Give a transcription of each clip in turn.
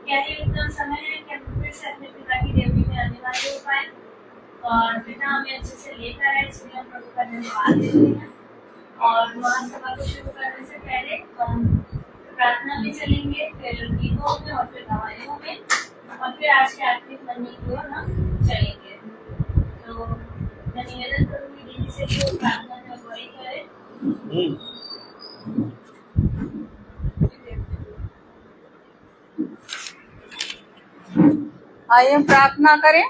क्या ये उत्तम समय है कि हम फिर से अपने पिता की देवनी में आने वाले हो पाए और पिता हमें अच्छे से लेकर आए, इसलिए हम प्रभु का धन्यवाद देते हैं। और महासभा को शुरू करने से पहले हम प्रार्थना में चलेंगे, फिर गीतों में और फिर गवाहियों में, और फिर आज के आत्मिक मनी की ओर हम चलेंगे। तो मैं निवेदन करूंगी दीदी से कि वो प्रार्थना में अगुवाई करें। आइए हम प्रार्थना करें।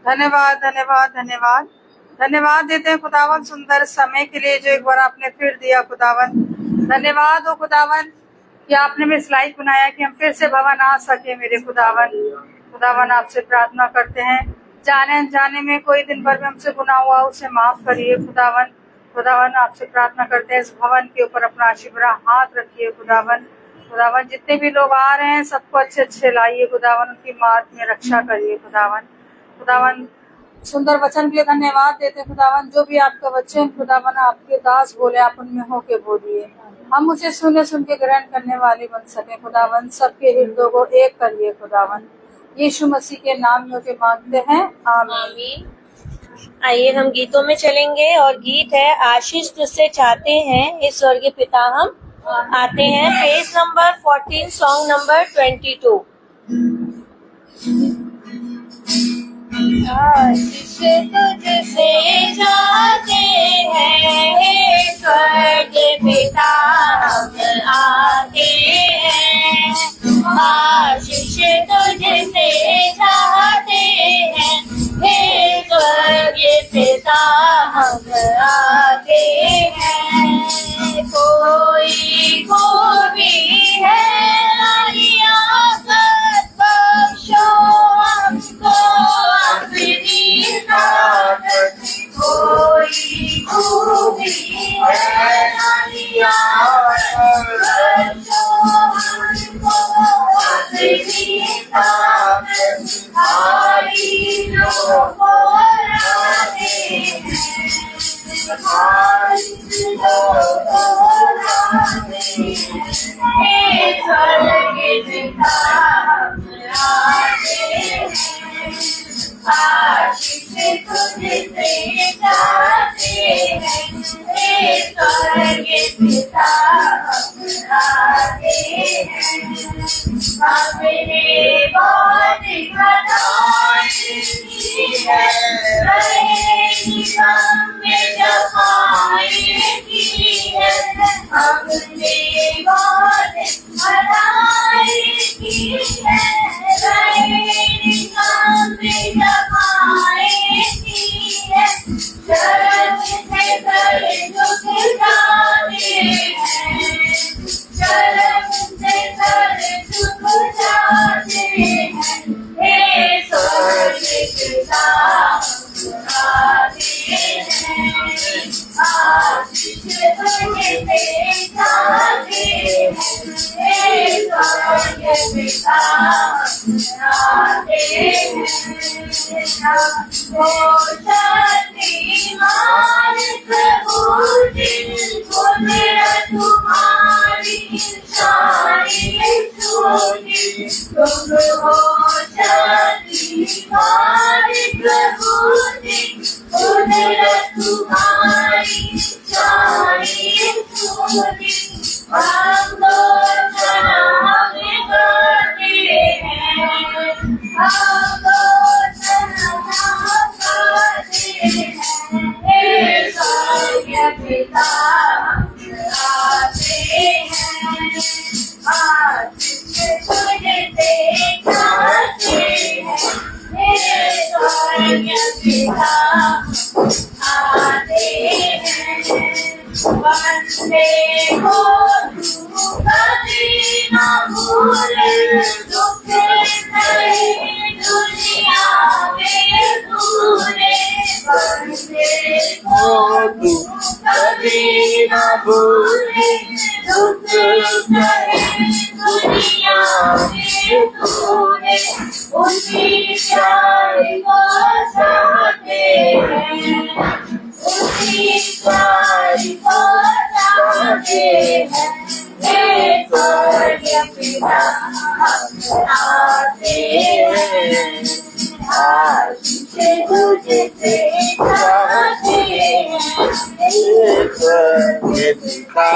धन्यवाद धन्यवाद धन्यवाद धन्यवाद देते हैं खुदावन सुंदर समय के लिए जो एक बार आपने फिर दिया खुदावन। धन्यवाद हो खुदावन कि आपने में इस लायक बनाया कि हम फिर से भवन आ सके। मेरे खुदावन खुदावन आपसे प्रार्थना करते हैं, जाने अनजाने में कोई दिन भर में हमसे गुनाह हुआ उसे माफ करिए खुदावन। खुदावन आपसे प्रार्थना करते हैं इस भवन के ऊपर अपना आशीर्वाद हाथ रखिए खुदावन। खुदावन जितने भी लोग आ रहे हैं सबको अच्छे अच्छे लाइए खुदावन, उनकी मार्ग में रक्षा करिए खुदावन। खुदावन सुंदर वचन के लिए धन्यवाद देते हैं खुदावन। जो भी आपका वचन खुदावन आपके दास बोले आप उनमें होके बोलिए, हम उसे सुन के ग्रहण करने वाले बन सके खुदावन। सबके हृदयों को एक करिए खुदावन, यीशु मसीह के नाम में होके मांगते हैं, आमीन। आइए हम गीतों में चलेंगे और गीत है आशीष तुझसे चाहते हैं हे स्वर्गीय पिता हम आते हैं। Page number 14, song number 22। आशीष तुझसे चाहते हैं हे स्वर्गीय पिता हम आते हैं। आशीष तुझसे चाहते हैं हे स्वर्गीय पिता हम आते हैं। कोई खूबी है लालिया बख्शो हमको अपनी ताकत। कोई खूबी है लालिया बख्शो हमको अपनी ताकत। आई लोगों राधे आशीष तुझसे चाहते हैं हे स्वर्गीय पिता हम आते हैं। हमने बहुत घटाई की है रहेगी हमने जमाई की है। हमने बहुत घटाई की है रहेगी हमने जमाई की है। शर्म से करे दुख जाते हैं, शर्म से करे दुख जाते हैं हे स्वर्गीय पिता हम आते हैं। आशीष तुझसे चाहते हैं हे स्वर्गीय पिता हम आते हैं। ओ शक्तिमान प्रभु जिनको मेरा तुम्हारी सारी स्तुति। तुम हो शक्तिमान प्रभु जिनको मेरा तुम्हारी सारी स्तुति। हम लोग सलाम करते हैं, हम लोग सलाम करते हैं हे स्वर्गीय पिता हम आते हैं। आशीष तुझसे चाहते हैं हे स्वर्गीय पिता हम आते हैं। बंदे को तू कभी न भूले, दुख नहीं दुनिया में तूने। बंदे को तू कभी न भूले, दुख नहीं दुनिया में तूने। उसी प्यार को चाहते हैं, उसी प्यार को चाहते हैं हे स्वर्गीय पिता हम आते हैं, आशीष तुझसे चाहते हैं, हे स्वर्गीय पिता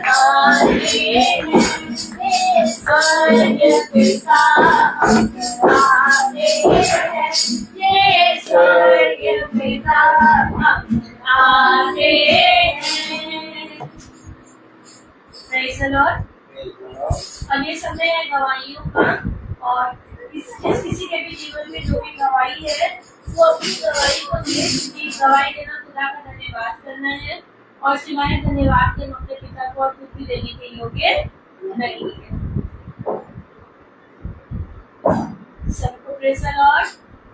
आते हैं, हे स्वर्गीय पिता आते हैं, हे स्वर्गीय पिता आते हैं। Praise the Lord। अब ये समय है गवाहियों का, और जिस किसी के भी जीवन में जो भी गवाही है वो अपनी गवाही को दे। गवाही देना खुदा का धन्यवाद करना है, और सिवाय धन्यवाद के हम अपने पिता को और कुछ भी देने के योग्य नहीं है। सबको प्रेज़ द लॉर्ड।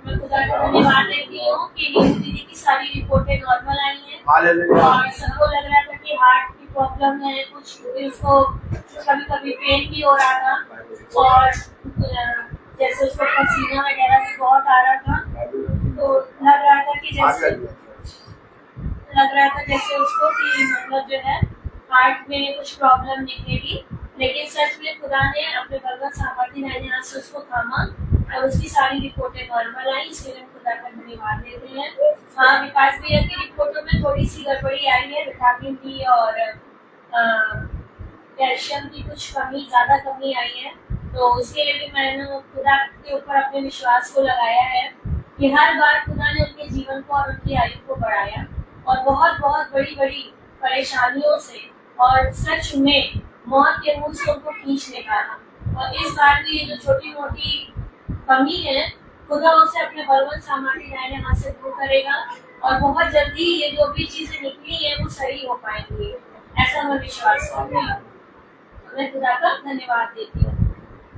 मैं खुदा का धन्यवाद देती हूँ कि नीतू दीदी की सारी रिपोर्टें नॉर्मल आई हैं, और सबको लग रहा था कि हार्ट की प्रॉब्लम है, कुछ उसको कभी कभी पेन भी हो रहा था, और जैसे उसको पसीना वगैरह भी बहुत आ रहा था, तो लग रहा था जैसे उसको कि मतलब जो है हार्ट में कुछ प्रॉब्लम निकलेगी। लेकिन सच में खुदा ने अपने बलवंत सामर्थ्य रहने हाथ से उसको थामा और उसकी सारी रिपोर्टें नॉर्मल आई। इसके लिए खुदा का धन्यवाद देते हैं। हाँ, विकास भैया की रिपोर्टों में थोड़ी सी गड़बड़ी आई है, विटामिन डी और कैल्शियम की कुछ ज़्यादा कमी आई है, तो उसके लिए भी मैंने खुदा के ऊपर अपने विश्वास को लगाया है कि हर बार खुदा ने उनके जीवन को और उनकी आयु को बढ़ाया, और बहुत बहुत बड़ी बड़ी परेशानियों से और सच में मौत के मुंह से उनको खींच निकाला। और इस बार भी ये जो छोटी मोटी कमी है, खुदा उसे अपने बलवंत सामर्थ्य रहने हाथ से दूर करेगा, और बहुत जल्दी ये जो भी चीजें निकली है वो सही हो पाएंगी, ऐसा मैं विश्वास करती हूँ। मैं खुदा का धन्यवाद देती हूँ।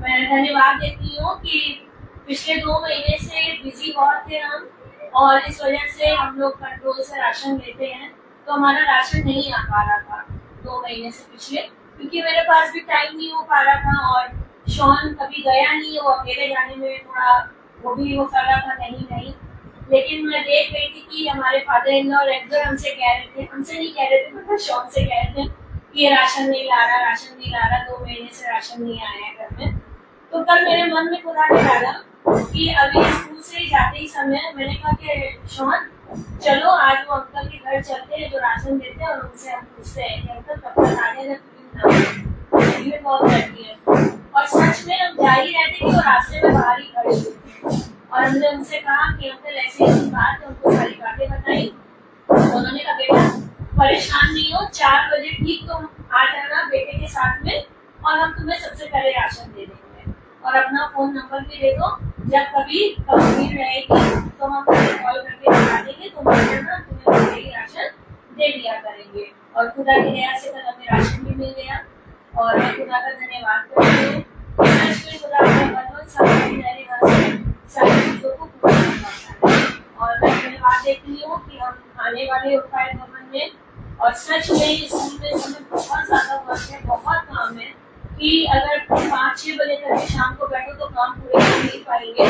मैं धन्यवाद देती हूँ कि पिछले 2 महीने से बिजी बहुत थे हम, और इस वजह से हम लोग कंट्रोल से राशन लेते हैं, तो हमारा राशन नहीं आ पा रहा था 2 महीने से पिछले, क्योंकि मेरे पास भी टाइम नहीं हो पा रहा था, और शॉन कभी गया नहीं, वो अकेले जाने में थोड़ा वो कर रहा था नहीं। लेकिन मैं देख रही थी कि हमारे फादर इन लॉ रेगुलर हमसे नहीं कह रहे थे, मतलब शॉन से कह रहे थे कि ये राशन नहीं ला रहा, 2 महीने से राशन नहीं आया है घर में। तो कल मेरे मन में खुदा ने डाला कि अभी स्कूल से जाते ही समय मैंने कहा कि शॉन चलो आज वो अंकल के घर चलते हैं जो राशन देते हैं, और उनसे हम पूछते हैं कि अंकल कब तक आ जाएगा, कॉल करती है। और सच में हम जा ही रहे थे कि वो रास्ते में बाहर ही खड़े हुए, और हमने उनसे कहा कि अंकल ऐसी बात है, उनको सारी बातें बताई। तो उन्होंने कहा बेटा परेशान नहीं हो, 4 बजे ठीक तुम आ जाना बेटे के साथ में, और हम तुम्हें सबसे पहले राशन दे देंगे, और अपना फोन नंबर भी दे दो, जब कभी भीड़ रहेगी तो हम तुम्हें कॉल करके बता देंगे, तुम आ जाना, तुम्हें पहले राशन दे दिया करेंगे। और खुदा की दया से कल हमें राशन भी मिल गया, और मैं खुदा का धन्यवाद करती हूँ। खुदा अपने बलवंत सामर्थ्य रहने हाथ से सारी चीजों को पूरा करता है, और मैं धन्यवाद देती हूँ कि हम आने वाले उपाय भवन में, और सच में स्कूल में हमें बहुत ज्यादा वर्क है, बहुत काम है, कि अगर 5-6 बजे तक शाम को बैठो तो काम पूरे कर नहीं पाएंगे।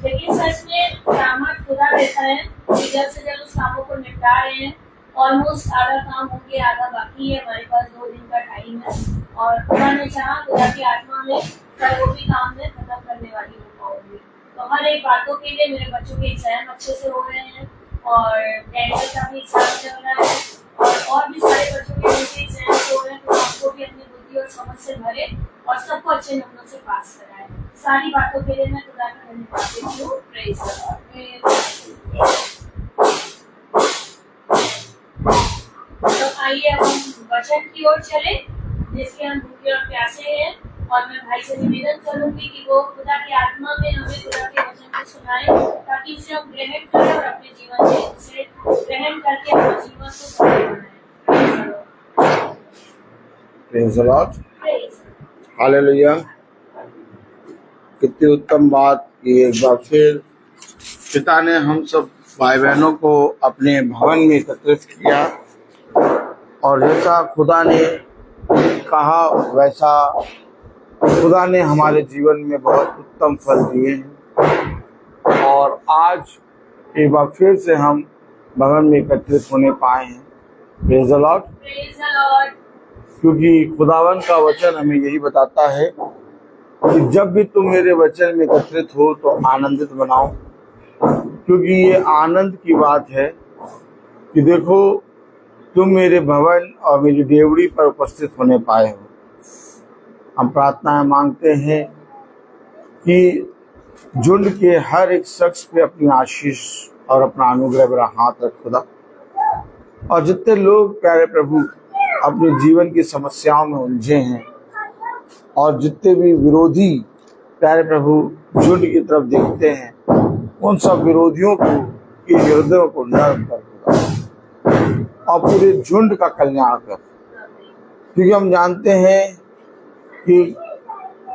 लेकिन सच में सामर्थ खुदा रहता है कि जल्द से जल्द उस कामों को निपटा रहे हैं। ऑलमोस्ट आधा काम हो गया, आधा बाकी है, हमारे पास 2 दिन का टाइम है, और खुदा ने चाहा खुदा की आत्मा में कल वो भी काम में खत्म करने वाली हो पाऊंगी। तो हर एक बातों के लिए मेरे बच्चों के एग्जाम अच्छे से हो रहे हैं, और डेंटल का भी एग्जाम चल रहा है, और भी सारे बच्चों के एग्जाम हो रहे हैं, तो आपको भी अपनी बुद्धि और समझ से भरे और सबको अच्छे नंबरों से पास कराए। सारी बातों के लिए मैं खुदा का धन्यवाद देती हूँ। Praise the Lord. तो आइए अब हम वचन की ओर चले, जिसके हम भूखे और प्यासे हैं, और मैं भाई से निवेदन करूंगी कि वो खुदा की आत्मा में हमें खुदा के वचन को सुनाए, ताकि इसे हम ग्रहण करें और अपने जीवन में इसे ग्रहण करके अपने जीवन को सफल बनाएं। Praise the Lord, hallelujah. कितनी उत्तम बात कि एक बार फिर पिता ने हम सब भाई बहनों को अपने भवन में एकत्रित किया, और जैसा खुदा ने कहा वैसा खुदा ने हमारे जीवन में बहुत उत्तम फल दिए हैं, और आज एक बार फिर से हम भवन में एकत्रित होने पाए हैं। Praise the Lord. क्योंकि खुदावन का वचन हमें यही बताता है कि जब भी तुम मेरे वचन में एकत्रित हो तो आनंदित बनाओ, क्योंकि ये आनंद की बात है कि देखो तुम मेरे भवन और मेरी डेवड़ी पर उपस्थित होने पाए हो। हम प्रार्थनाएं मांगते हैं कि झुंड के हर एक शख्स पे अपनी आशीष और अपना अनुग्रह भरा हाथ रख खुदा, और जितने लोग प्यारे प्रभु अपने जीवन की समस्याओं में उलझे हैं और जितने भी विरोधी प्यारे प्रभु झुंड की तरफ देखते हैं, उन सब विरोधियों को के हृदयों को नर्म कर खुदा और पूरे झुंड का कल्याण कर, क्योंकि हम जानते हैं कि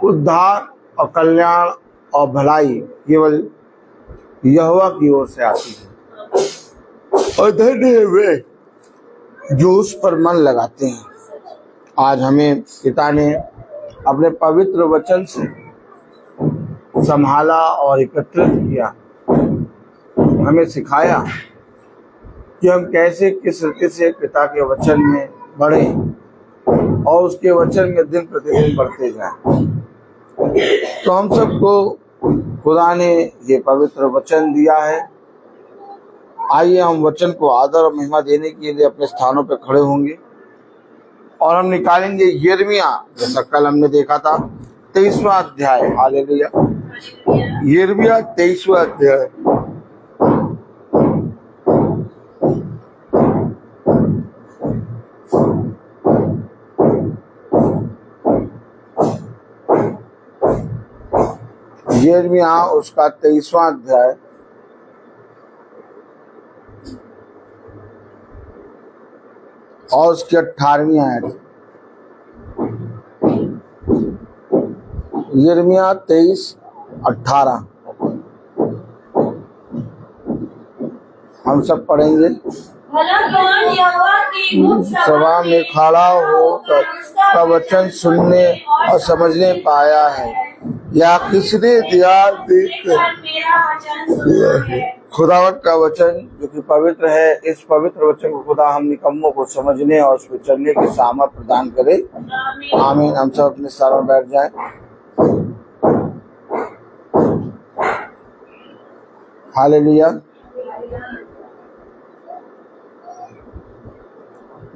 उद्धार और कल्याण और भलाई केवल यहोवा की ओर से आती है, और धन्य है वे जो उस पर मन लगाते हैं। आज हमें पिता ने अपने पवित्र वचन से संभाला और एकत्रित किया, हमें सिखाया कि हम कैसे किस रीति से पिता के वचन में बढ़े और उसके वचन में दिन प्रतिदिन बढ़ते जाएं। तो हम सबको खुदा ने ये पवित्र वचन दिया है। आइए हम वचन को आदर और महिमा देने के लिए अपने स्थानों पर खड़े होंगे और हम निकालेंगे यिर्मयाह, जैसा कल हमने देखा था, 23वां अध्याय। हालेलुया। यिर्मयाह 23वां अध्याय। यिर्मयाह उसका 23वां अध्याय और उसकी 18वीं आयत। यिर्मयाह 23:18 हम सब पढ़ेंगे। भला कौन यहोवा की गुप्त सभा में खड़ा हो का वचन सुनने और समझने पाया है, या किसने ध्यान देकर मेरा वचन सुना है। खुदावत का वचन जो कि पवित्र है, इस पवित्र वचन को खुदा हम निकम्मों को समझने और उस पर चलने की सामर्थ प्रदान करे। आमीन। हम सब अपने स्थानों में बैठ जाएं। हालेलुया।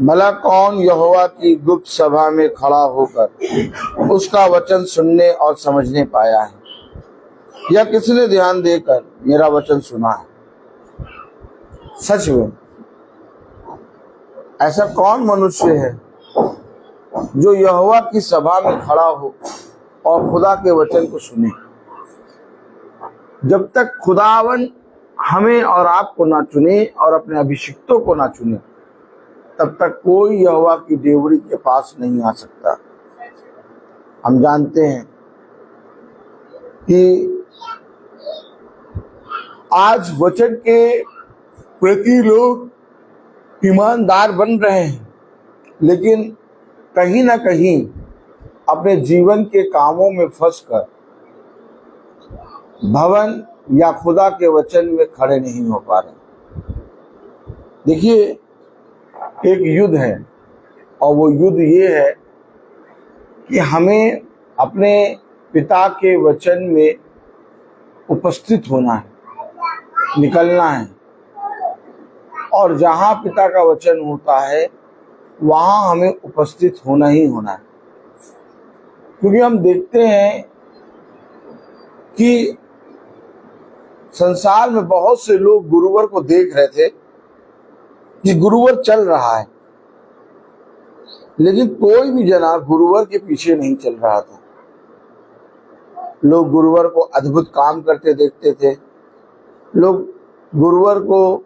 भला कौन यहोवा की गुप्त सभा में खड़ा होकर उसका वचन सुनने और समझने पाया है, या किसने ध्यान देकर मेरा वचन सुना है। सच में ऐसा कौन मनुष्य है जो यहोवा की सभा में खड़ा हो और खुदा के वचन को सुने। जब तक खुदावन हमें और आपको ना चुने और अपने अभिषिक्तों को ना चुने, तब तक कोई यहोवा की डेवड़ी के पास नहीं आ सकता। हम जानते हैं कि आज वचन के प्रति लोग ईमानदार बन रहे हैं, लेकिन कहीं ना कहीं अपने जीवन के कामों में फंसकर भवन या खुदा के वचन में खड़े नहीं हो पा रहे। देखिए, एक युद्ध है और वो युद्ध ये है कि हमें अपने पिता के वचन में उपस्थित होना है, निकलना है, और जहाँ पिता का वचन होता है वहाँ हमें उपस्थित होना ही होना है। क्योंकि हम देखते हैं कि संसार में बहुत से लोग गुरुवर को देख रहे थे कि गुरुवर चल रहा है, लेकिन कोई भी जना गुरुवर के पीछे नहीं चल रहा था। लोग गुरुवर को अद्भुत काम करते देखते थे, लोग गुरुवर को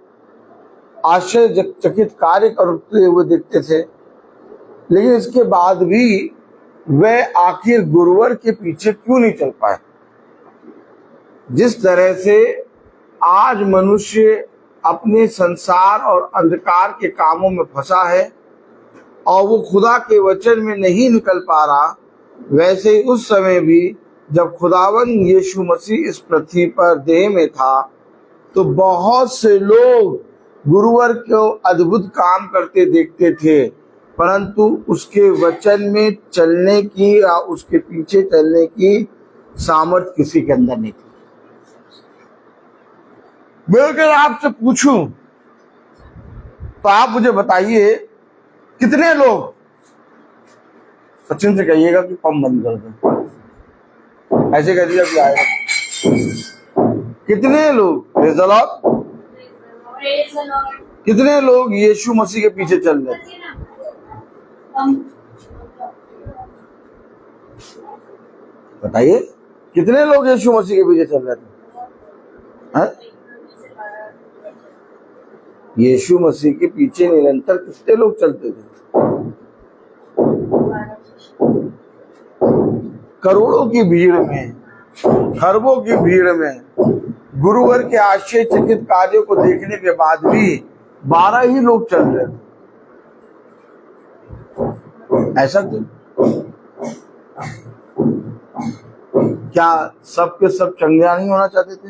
आश्चर्यचकित कार्य करते हुए देखते थे, लेकिन इसके बाद भी वे आखिर गुरुवर के पीछे क्यों नहीं चल पाए। जिस तरह से आज मनुष्य अपने संसार और अंधकार के कामों में फंसा है और वो खुदा के वचन में नहीं निकल पा रहा, वैसे ही उस समय भी जब खुदावन यीशु मसीह इस पृथ्वी पर देह में था, तो बहुत से लोग गुरुवर को अद्भुत काम करते देखते थे, परंतु उसके वचन में चलने की या उसके पीछे चलने की सामर्थ्य किसी के अंदर नहीं थी। मैं अगर आपसे पूछूं तो आप मुझे बताइए कितने लोग, सचिन से कहिएगा कि पंप बंद कर दो, ऐसे कह दिया कि आएगा। कितने लोग, प्रेज़ द लॉर्ड, कितने लोग यीशु मसीह के पीछे चल रहे थे? बताइए कितने लोग यीशु मसीह के पीछे चल रहे थे? यीशु मसीह के पीछे निरंतर कितने लोग चलते थे? करोड़ों की भीड़ में, खरबों की भीड़ में, गुरुवर के आश्चर्यचकित कार्यों को देखने के बाद भी 12 ही लोग चल रहे थे। ऐसा क्यों? क्या सब के सब चंगा नहीं होना चाहते थे?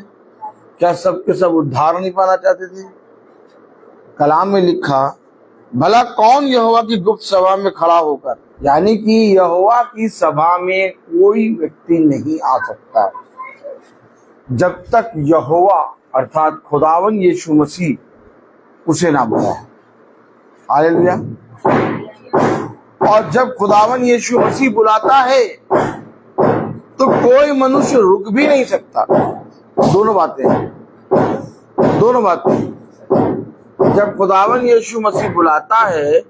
क्या सब के सब उद्धार नहीं पाना चाहते थे? कलाम में लिखा, भला कौन यहोवा की गुप्त सभा में खड़ा होकर, यानी कि यहोवा की सभा में कोई व्यक्ति नहीं आ सकता जब तक यहोवा अर्थात खुदावन यीशु मसीह उसे ना बुलाए। हालेलुया। और जब खुदावन यीशु मसीह बुलाता है तो कोई मनुष्य रुक भी नहीं सकता। दोनों बातें। जब खुदावन यीशु मसीह बुलाता है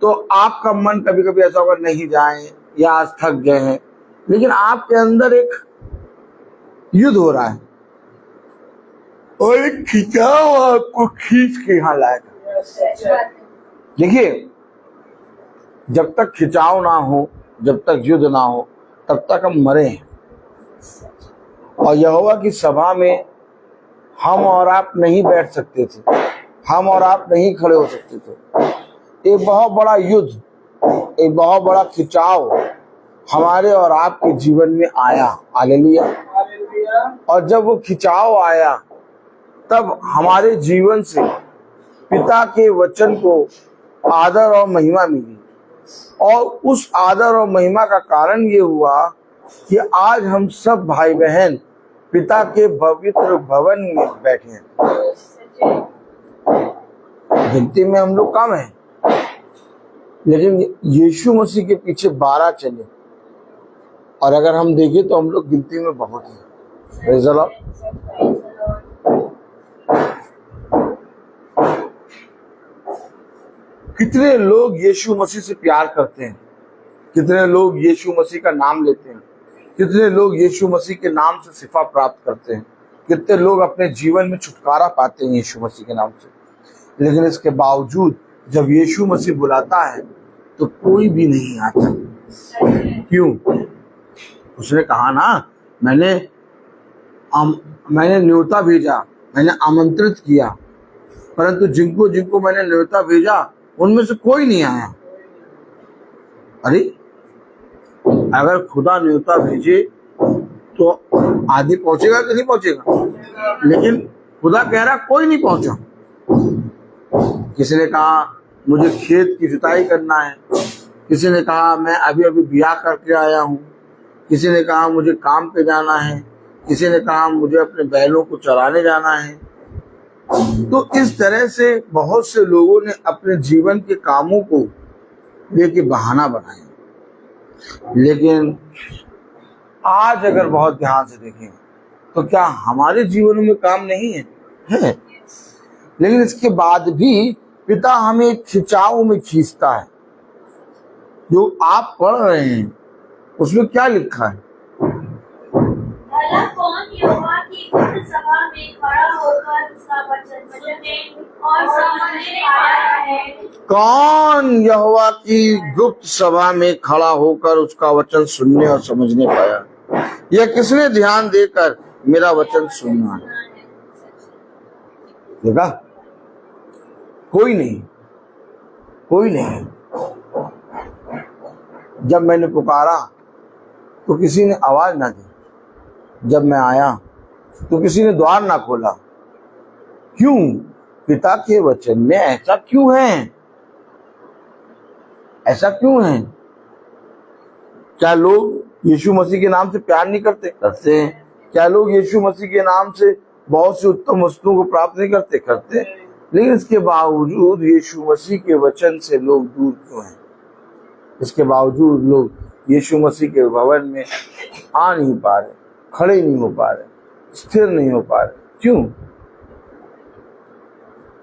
तो आपका मन कभी कभी ऐसा होगा नहीं जाएं या आज थक गए हैं, लेकिन आपके अंदर एक युद्ध हो रहा है और एक खिंचाव आपको खींच के यहाँ लाएगा। देखिए, जब तक खिंचाव ना हो, जब तक युद्ध ना हो, तब तक हम मरे हैं। और यहोवा की सभा में हम और आप नहीं बैठ सकते थे, हम और आप नहीं खड़े हो सकते थे। एक बहुत बड़ा युद्ध, एक बहुत बड़ा खिंचाव हमारे और आपके जीवन में आया। हालेलुया। और जब वो खिंचाव आया तब हमारे जीवन से पिता के वचन को आदर और महिमा मिली। और उस आदर और महिमा का कारण ये हुआ कि आज हम सब भाई बहन पिता के पवित्र भवन में बैठे हैं। गिनती में हम लोग कम हैं, लेकिन यीशु मसीह के पीछे 12 चले। और अगर हम देखें तो हम लोग गिनती में बहुत हैं। Praise the Lord. कितने लोग यीशु मसीह से प्यार करते हैं, कितने लोग यीशु मसीह का नाम लेते हैं, कितने लोग यीशु मसीह के नाम से शिफा प्राप्त करते हैं, कितने लोग अपने जीवन में छुटकारा पाते हैं यीशु मसीह के नाम से। लेकिन इसके बावजूद जब यीशु मसीह बुलाता है तो कोई भी नहीं आता। क्यों? उसने कहा ना, मैंने न्योता भेजा, मैंने आमंत्रित किया, परंतु जिनको जिनको मैंने न्योता भेजा उनमें से कोई नहीं आया। अरे, अगर खुदा न्योता भेजे तो आदमी पहुंचेगा कि नहीं पहुंचेगा? लेकिन खुदा कह रहा कोई नहीं पहुंचा। किसी ने कहा मुझे खेत की जुताई करना है, किसी ने कहा मैं अभी अभी ब्याह करके आया हूँ, किसी ने कहा मुझे काम पे जाना है, किसी ने कहा मुझे अपने बैलों को चराने जाना है। तो इस तरह से बहुत से लोगों ने अपने जीवन के कामों को लेके बहाना बनाया। लेकिन आज अगर बहुत ध्यान से देखें तो क्या हमारे जीवन में काम नहीं है? है। लेकिन इसके बाद भी पिता हमें खिंचाव में खींचता है। जो आप पढ़ रहे हैं उसमें क्या लिखा है? भला कौन यहोवा की गुप्त सभा में खड़ा होकर उसका वचन सुनने और समझने आया है? कौन यहोवा की गुप्त सभा में खड़ा होकर उसका वचन सुनने और समझने पाया? यह किसने ध्यान देकर मेरा वचन सुनना है? देखा, कोई नहीं, कोई नहीं। जब मैंने पुकारा तो किसी ने आवाज ना दी, जब मैं आया तो किसी ने द्वार ना खोला। क्यों? पिता के वचन में ऐसा क्यों है? ऐसा क्यों है? क्या लोग यीशु मसीह के नाम से प्यार नहीं करते? करते हैं। क्या लोग यीशु मसीह के नाम से बहुत सी उत्तम वस्तुओं को प्राप्त नहीं करते? करते हैं। लेकिन इसके बावजूद यीशु मसीह के वचन से लोग दूर क्यों हैं? इसके बावजूद लोग यीशु मसीह के भवन में आ नहीं पा रहे, खड़े नहीं हो पा रहे, स्थिर नहीं हो पा रहे। क्यों?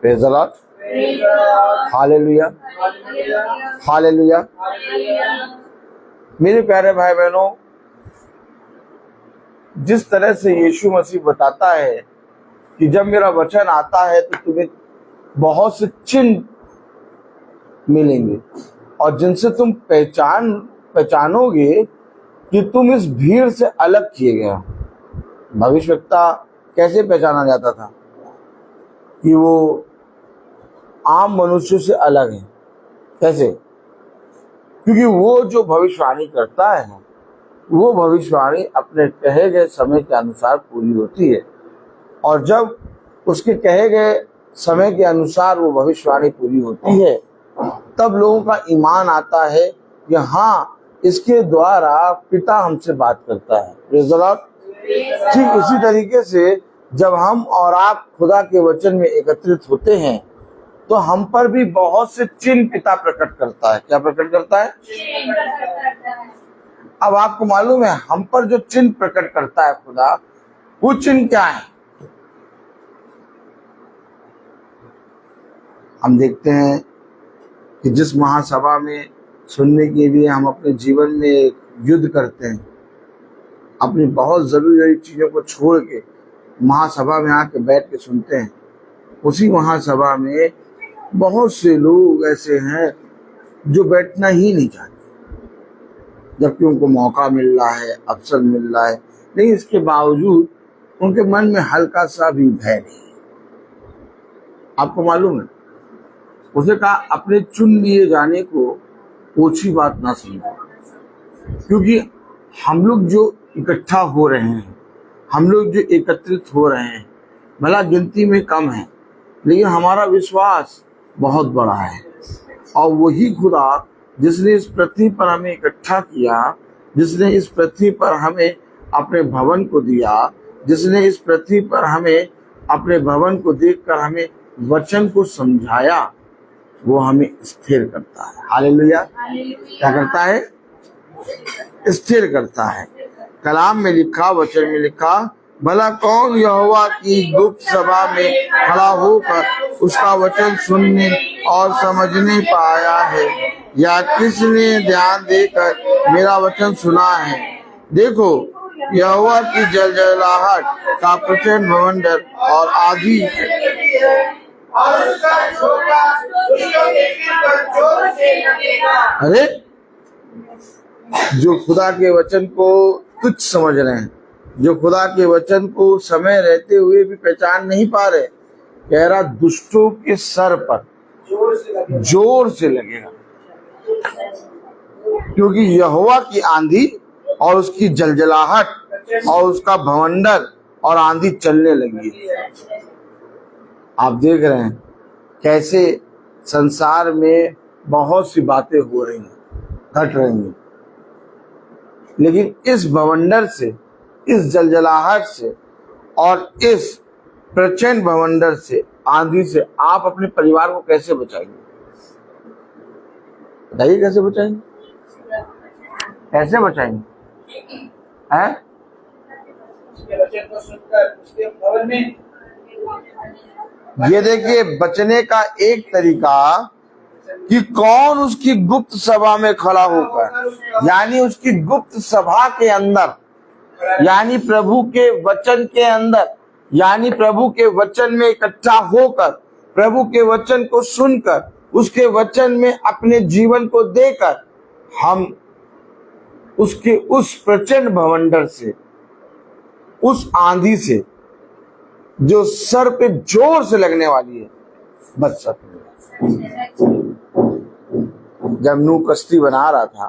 Praise the Lord, hallelujah, hallelujah. मेरे प्यारे भाई बहनों, जिस तरह से यीशु मसीह बताता है कि जब मेरा वचन आता है तो तुम्हें बहुत से चिन्ह मिलेंगे और जिनसे तुम पहचानोगे कि तुम इस भीड़ से अलग किए गए हो। भविष्यवक्ता कैसे पहचाना जाता था कि वो आम मनुष्यों से अलग है? कैसे? क्योंकि वो जो भविष्यवाणी करता है ना, वो भविष्यवाणी अपने कहे गए समय के अनुसार पूरी होती है, और जब उसके कहे गए समय के अनुसार वो भविष्यवाणी पूरी होती है तब लोगों का ईमान आता है कि हाँ, इसके द्वारा पिता हमसे बात करता है। Praise the Lord. ठीक इसी तरीके से जब हम और आप खुदा के वचन में एकत्रित होते हैं तो हम पर भी बहुत से चिन्ह पिता प्रकट करता है। क्या प्रकट करता है? अब आपको मालूम है हम पर जो चिन्ह प्रकट करता है खुदा, वो चिन्ह क्या है? हम देखते हैं कि जिस महासभा में सुनने के लिए हम अपने जीवन में युद्ध करते हैं, अपनी बहुत जरूरी चीजों को छोड़ के महासभा में आके बैठ के सुनते हैं, उसी महासभा में बहुत से लोग ऐसे हैं जो बैठना ही नहीं चाहते, जबकि उनको मौका मिल रहा है, अवसर मिल रहा है, लेकिन इसके बावजूद उनके मन में हल्का सा भी भय नहीं। आपको मालूम है, उसे कहा अपने चुन लिए जाने को ओछी बात ना समझो, क्योंकि हम लोग जो इकट्ठा हो रहे हैं, हम लोग जो एकत्रित हो रहे हैं, भला गिनती में कम है, लेकिन हमारा विश्वास बहुत बड़ा है। और वही खुदा जिसने इस पृथ्वी पर हमें इकट्ठा किया, जिसने इस पृथ्वी पर हमें अपने भवन को दिया, जिसने इस पृथ्वी पर हमें अपने भवन को देखकर हमें वचन को समझाया, वो हमें स्थिर करता है। हालेलुया। क्या करता है? स्थिर करता है। कलाम में लिखा, वचन में लिखा, भला कौन यहोवा की गुप्त सभा में खड़ा होकर उसका वचन सुनने और समझने पाया है, या किसने ध्यान देकर मेरा वचन सुना है? देखो, यहोवा की जलजलाहट का प्रचंड भवंडर और आधी और उसका झोंका उसको देखने पर जोर से लगेगा। अरे, जो खुदा के वचन को तुच्छ समझ रहे हैं, जो खुदा के वचन को समय रहते हुए भी पहचान नहीं पा रहे, कह रहा दुष्टों के सर पर जोर से लगेगा, क्योंकि यहोवा की आंधी और उसकी जलजलाहट और उसका भवंडर और आंधी चलने लगी। आप देख रहे हैं कैसे संसार में बहुत सी बातें हो रही हैं, घट रही हैं, लेकिन इस भवंडर से, इस जलजलाहट से और इस प्रचंड भवंडर से, आंधी से आप अपने परिवार को कैसे बचाएंगे? बताइए, कैसे बचाएंगे? कैसे बचाएंगे? हैं? ये देखिए, बचने का एक तरीका कि कौन उसकी गुप्त सभा में खड़ा होकर, यानी उसकी गुप्त सभा के अंदर, यानी प्रभु के वचन के अंदर, यानी प्रभु के वचन में इकट्ठा होकर, प्रभु के वचन को सुनकर, उसके वचन में अपने जीवन को देकर हम उसके उस प्रचंड भवंडर से, उस आंधी से जो सर पे जोर से लगने वाली है, बच सकते हैं। जब नूह कश्ती बना रहा था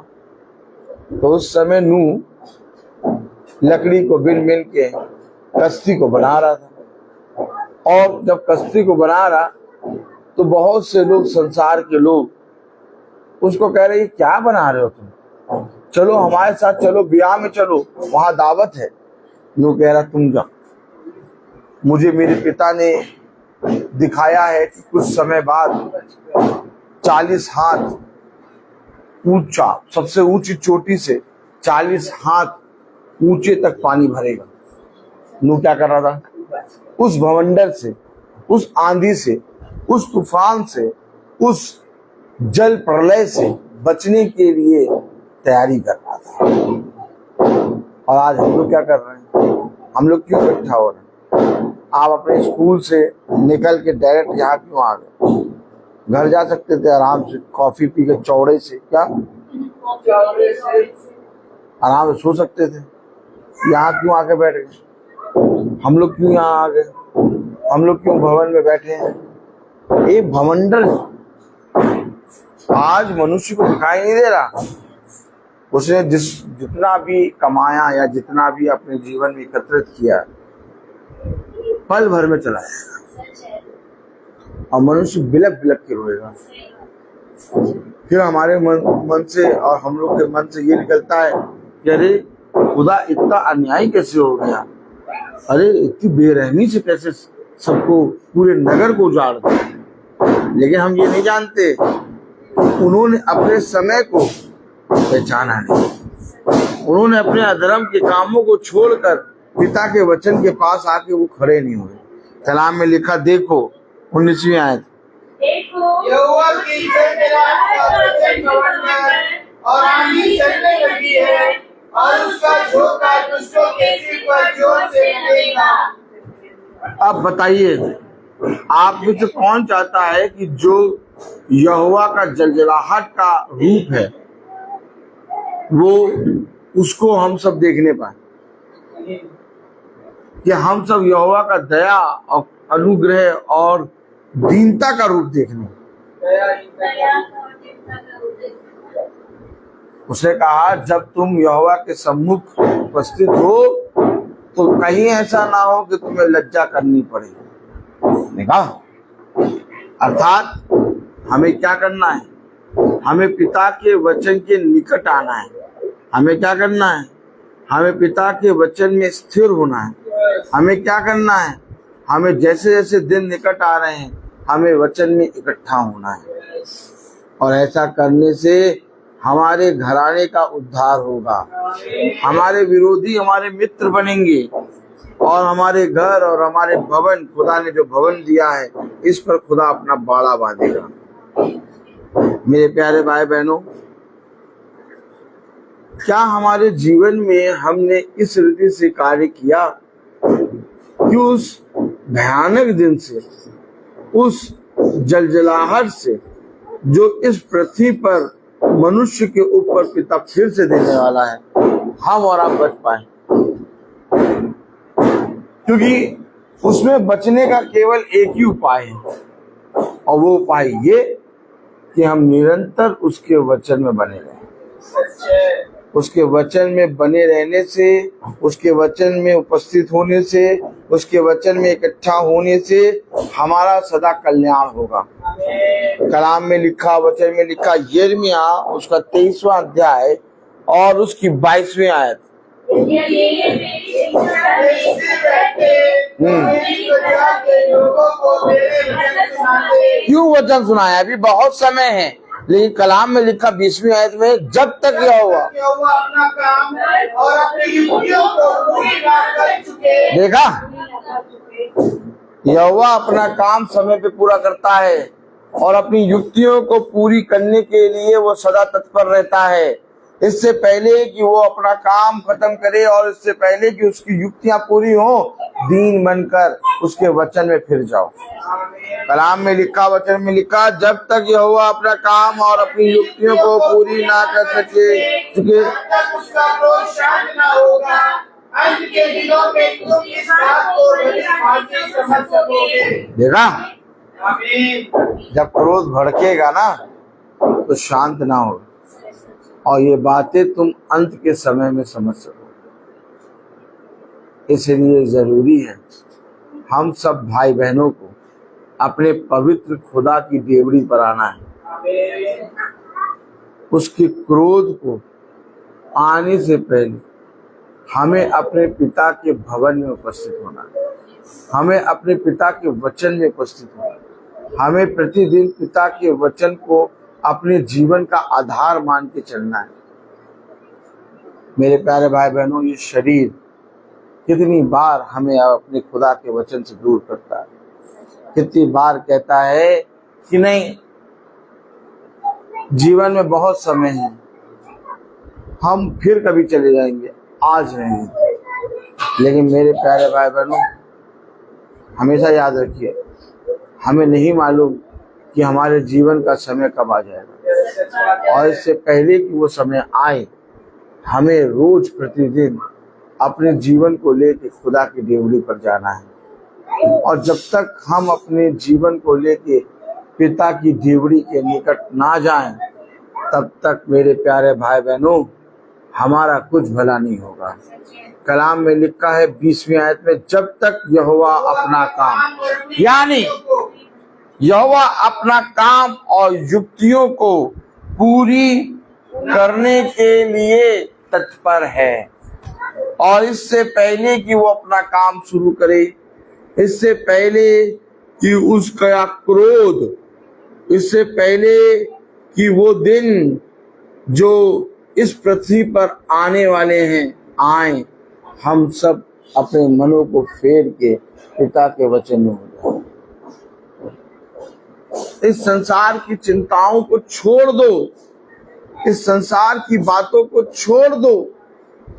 तो उस समय नूह लकड़ी को बिन बिन के कश्ती को बना रहा था, और जब कश्ती को बना रहा तो बहुत से लोग, संसार के लोग उसको कह रही क्या बना रहे हो तुम, चलो हमारे साथ चलो, ब्याह में चलो, वहां दावत है। नूह कह रहा तुम जाओ, मुझे मेरे पिता ने दिखाया है कि कुछ समय बाद 40 हाथ ऊंचा, सबसे ऊंची चोटी से 40 हाथ ऊंचे तक पानी भरेगा। नूह क्या कर रहा था, उस भवंडर से, उस आंधी से, उस तूफान से, उस जल प्रलय से बचने के लिए तैयारी कर रहा था। और आज हम लोग क्या कर रहे हैं, हम लोग क्यों इकट्ठा हो रहे हैं? आप अपने स्कूल से निकल के डायरेक्ट यहाँ क्यों आ गए? घर जा सकते थे आराम से, कॉफी पी के चौड़े से, क्या आराम से सो सकते थे। यहाँ क्यों आके बैठ गए? हम लोग क्यों यहाँ आ गए? हम लोग क्यों भवन में बैठे हैं? एक भवंडर आज मनुष्य को दिखाई नहीं दे रहा। उसने जितना भी कमाया या जितना भी अपने जीवन में एकत्रित किया, पल भर में चला जाएगा और मनुष्य बिलक बिलक के रोएगा। फिर हमारे मन से और हम लोग के मन से ये निकलता है कि अरे खुदा इतना अन्याय कैसे हो गया, अरे इतनी बेरहमी से कैसे सबको, पूरे नगर को उजाड़ दिया। लेकिन हम ये नहीं जानते उन्होंने अपने समय को पहचाना नहीं, उन्होंने अपने अधर्म के कामों को छोड़कर पिता के वचन के पास आके वो खड़े नहीं हुए। कलाम में लिखा, देखो 19वीं आयत, यहोवा की जलजलाहट का वचन भवन में और आंधी चलने लगी है और उसका झोंका दुष्टों के सिर पर जोर से लगेगा। अब बताइए, आप में से कौन चाहता है कि जो यहोवा का जलजलाहट का रूप है वो उसको हम सब देखने पाए, कि हम सब यहोवा का दया और अनुग्रह और दीनता का रूप देखने। उसने कहा जब तुम यहोवा के सम्मुख उपस्थित हो तो कहीं ऐसा ना हो कि तुम्हें लज्जा करनी पड़े। देखा, अर्थात हमें क्या करना है, हमें पिता के वचन के निकट आना है। हमें क्या करना है, हमें पिता के वचन में स्थिर होना है। हमें क्या करना है, हमें जैसे जैसे दिन निकट आ रहे हैं हमें वचन में इकट्ठा होना है। और ऐसा करने से हमारे घराने का उद्धार होगा, हमारे विरोधी हमारे मित्र बनेंगे और हमारे घर और हमारे भवन, खुदा ने जो भवन दिया है इस पर खुदा अपना बाड़ा बांधेगा। मेरे प्यारे भाई बहनों, क्या हमारे जीवन में हमने इस रीति से कार्य किया कि उस भयानक दिन से, उस जलजलाहट से जो इस पृथ्वी पर मनुष्य के ऊपर पिता फिर से देने वाला है, हम और आप बच पाए? क्योंकि उसमें बचने का केवल एक ही उपाय है और वो उपाय ये कि हम निरंतर उसके वचन में बने रहें। उसके वचन में बने रहने से, उसके वचन में उपस्थित होने से, उसके वचन में इकट्ठा होने से हमारा सदा कल्याण होगा। कलाम में लिखा, वचन में लिखा, यिर्मयाह उसका 23वां अध्याय और उसकी 22वीं आयत, क्यों वचन सुनाया? अभी बहुत समय है, लेकिन कलाम में लिखा 20वीं आयत में, जब तक यहोवा अपना काम और अपनी युक्तियों को पूरी ना कर चुके। देखा, यहोवा अपना काम समय पे पूरा करता है और अपनी युक्तियों को पूरी करने के लिए वो सदा तत्पर रहता है। इससे पहले कि वो अपना काम खत्म करे और इससे पहले कि उसकी युक्तियां पूरी हो, दीन बनकर उसके वचन में फिर जाओ। कलाम में लिखा, वचन में लिखा, जब तक यहोवा अपना काम और अपनी युक्तियों को पूरी ना कर चुके उसका क्रोध शांत ना होगा। अंत के दिनों में तुम इस बात को बड़ी भांति समझ सकोगे। देखा, आमीन। जब क्रोध भड़केगा ना तो शांत ना हो, और ये बातें तुम अंत के समय में समझ सको। इसलिए जरूरी है हम सब भाई बहनों को अपने पवित्र खुदा की डेवड़ी पर आना है। उसके क्रोध को आने से पहले हमें अपने पिता के भवन में उपस्थित होना है। हमें अपने पिता के वचन में उपस्थित होना है। हमें प्रतिदिन पिता के वचन को अपने जीवन का आधार मान के चलना है। मेरे प्यारे भाई बहनों, ये शरीर कितनी बार हमें अपने खुदा के वचन से दूर करता है, कितनी बार कहता है कि नहीं, जीवन में बहुत समय है, हम फिर कभी चले जाएंगे, आज नहीं। लेकिन मेरे प्यारे भाई बहनों, हमेशा याद रखिए, हमें नहीं मालूम कि हमारे जीवन का समय कब आ जाएगा, और इससे पहले कि वो समय आए, हमें रोज प्रतिदिन अपने जीवन को लेकर खुदा की डेवढ़ी पर जाना है। और जब तक हम अपने जीवन को लेकर पिता की डेवढ़ी के निकट ना जाएं, तब तक मेरे प्यारे भाई बहनों हमारा कुछ भला नहीं होगा। कलाम में लिखा है 20वीं आयत में, जब तक यहोवा अपना काम, यानी यहोवा अपना काम और युक्तियों को पूरी करने के लिए तत्पर है, और इससे पहले कि वो अपना काम शुरू करे, इससे पहले कि उसका क्रोध, इससे पहले कि वो दिन जो इस पृथ्वी पर आने वाले हैं आए, हम सब अपने मनों को फेर के पिता के वचन में हो जाए। इस संसार की चिंताओं को छोड़ दो, इस संसार की बातों को छोड़ दो,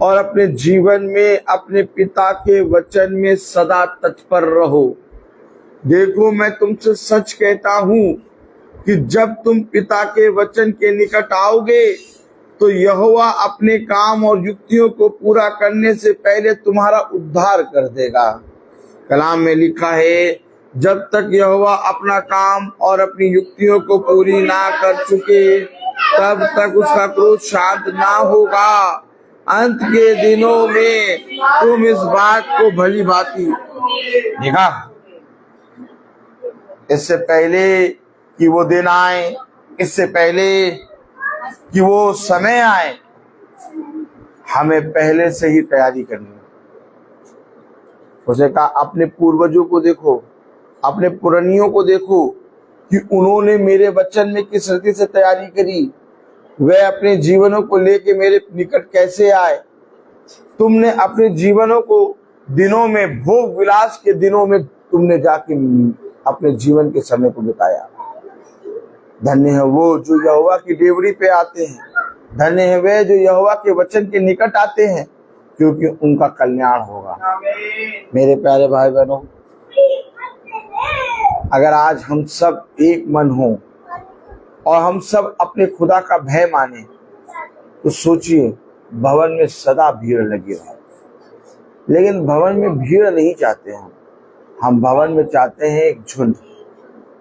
और अपने जीवन में अपने पिता के वचन में सदा तत्पर रहो। देखो, मैं तुमसे सच कहता हूं कि जब तुम पिता के वचन के निकट आओगे तो यहोवा अपने काम और युक्तियों को पूरा करने से पहले तुम्हारा उद्धार कर देगा। कलाम में लिखा है, जब तक यहोवा अपना काम और अपनी युक्तियों को पूरी ना कर चुके, तब तक उसका क्रोध शांत ना होगा। अंत के दिनों में तुम इस बात को भली भांति देखा। इससे पहले कि वो दिन आए, इससे पहले कि वो समय आए, हमें पहले से ही तैयारी करनी है। उसे कहा, अपने पूर्वजों को देखो, अपने पुरानियों को देखो कि उन्होंने मेरे वचन में किस रीति से तैयारी करी, वे अपने जीवनों को लेके मेरे निकट कैसे आए। तुमने अपने जीवनों को दिनों में, भोग विलास के दिनों में तुमने जाके अपने जीवन के समय को बिताया। धन्य है वो जो यहोवा की डेवढ़ी पे आते हैं, धन्य है वे जो यहोवा के वचन के निकट आते हैं, क्योंकि उनका कल्याण होगा। मेरे प्यारे भाई बहनों, अगर आज हम सब एक मन हों और हम सब अपने खुदा का भय माने, तो सोचिए, भवन में सदा भीड़ लगी है। लेकिन भवन में भीड़ नहीं चाहते हम भवन में चाहते हैं एक झुंड,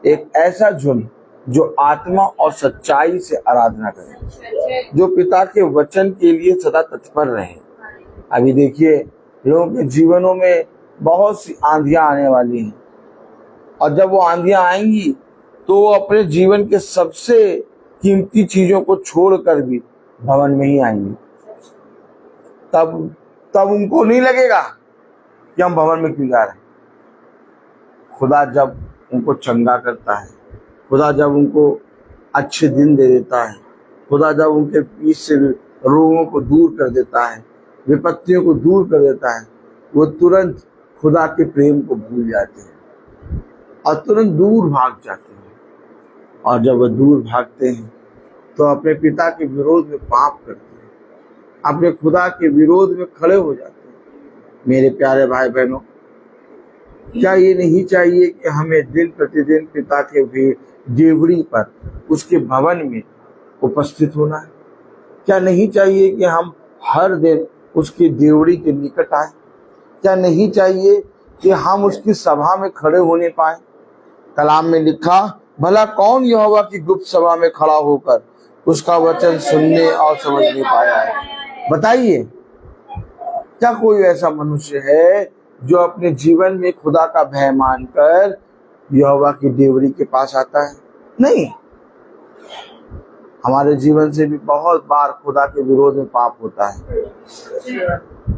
एक ऐसा झुंड जो आत्मा और सच्चाई से आराधना करे, जो पिता के वचन के लिए सदा तत्पर रहे। अभी देखिए, लोगों के जीवनों में बहुत सी आंधियां आने वाली हैं, और जब वो आंधियां आएंगी तो वो अपने जीवन के सबसे कीमती चीजों को छोड़कर भी भवन में ही आएंगे। तब उनको नहीं लगेगा कि हम भवन में क्यों जा रहे हैं। खुदा जब उनको चंगा करता है, खुदा जब उनको अच्छे दिन दे देता है, खुदा जब उनके बीच से रोगों को दूर कर देता है, विपत्तियों को दूर कर देता है, वो तुरंत खुदा के प्रेम को भूल जाते हैं और तुरंत दूर भाग जाते हैं। और जब वो दूर भागते हैं तो अपने पिता के विरोध में पाप करते हैं, अपने खुदा के विरोध में खड़े हो जाते हैं। मेरे प्यारे भाई बहनों, क्या ये नहीं चाहिए कि हमें दिन प्रतिदिन पिता के डेवढ़ी पर, उसके भवन में उपस्थित होना है? क्या नहीं चाहिए कि हम हर दिन उसकी डेवढ़ी के निकट आए? क्या नहीं चाहिए कि हम उसकी सभा में खड़े होने पाए? कलाम में लिखा, भला कौन यहोवा की गुप्त सभा में खड़ा होकर उसका वचन सुनने और समझने पाया है? बताइए, क्या कोई ऐसा मनुष्य है जो अपने जीवन में खुदा का भय मानकर यहोवा की डेवढ़ी के पास आता है? नहीं। हमारे जीवन से भी बहुत बार खुदा के विरोध में पाप होता है,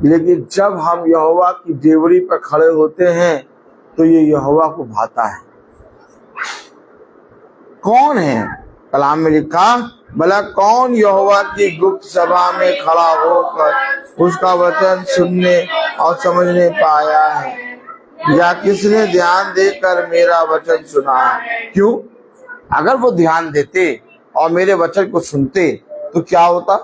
लेकिन जब हम यहोवा की देवरी पर खड़े होते हैं तो ये यहोवा को भाता है। कौन है? कलाम में लिखा, भला कौन यहोवा की गुप्त सभा में खड़ा होकर उसका वचन सुनने और समझने पाया है, या किसने ध्यान देकर मेरा वचन सुना है? क्यों? अगर वो ध्यान देते और मेरे वचन को सुनते तो क्या होता?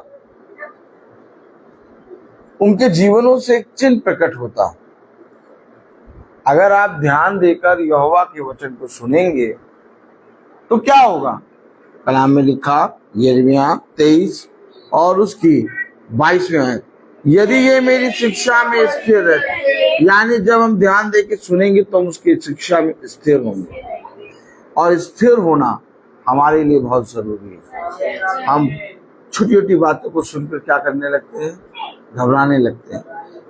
उनके जीवनों से एक चिन्ह प्रकट होता। अगर आप ध्यान देकर यहोवा के वचन को सुनेंगे तो क्या होगा? कलाम में लिखा, यिर्मयाह 23 और उसकी 22वीं आयत, यदि ये मेरी शिक्षा में स्थिर है, यानी जब हम ध्यान देकर सुनेंगे तो हम उसकी शिक्षा में स्थिर होंगे, और स्थिर होना हमारे लिए बहुत जरूरी है। हम छोटी छोटी बातों को सुनकर क्या करने लगते हैं? घबराने लगते हैं।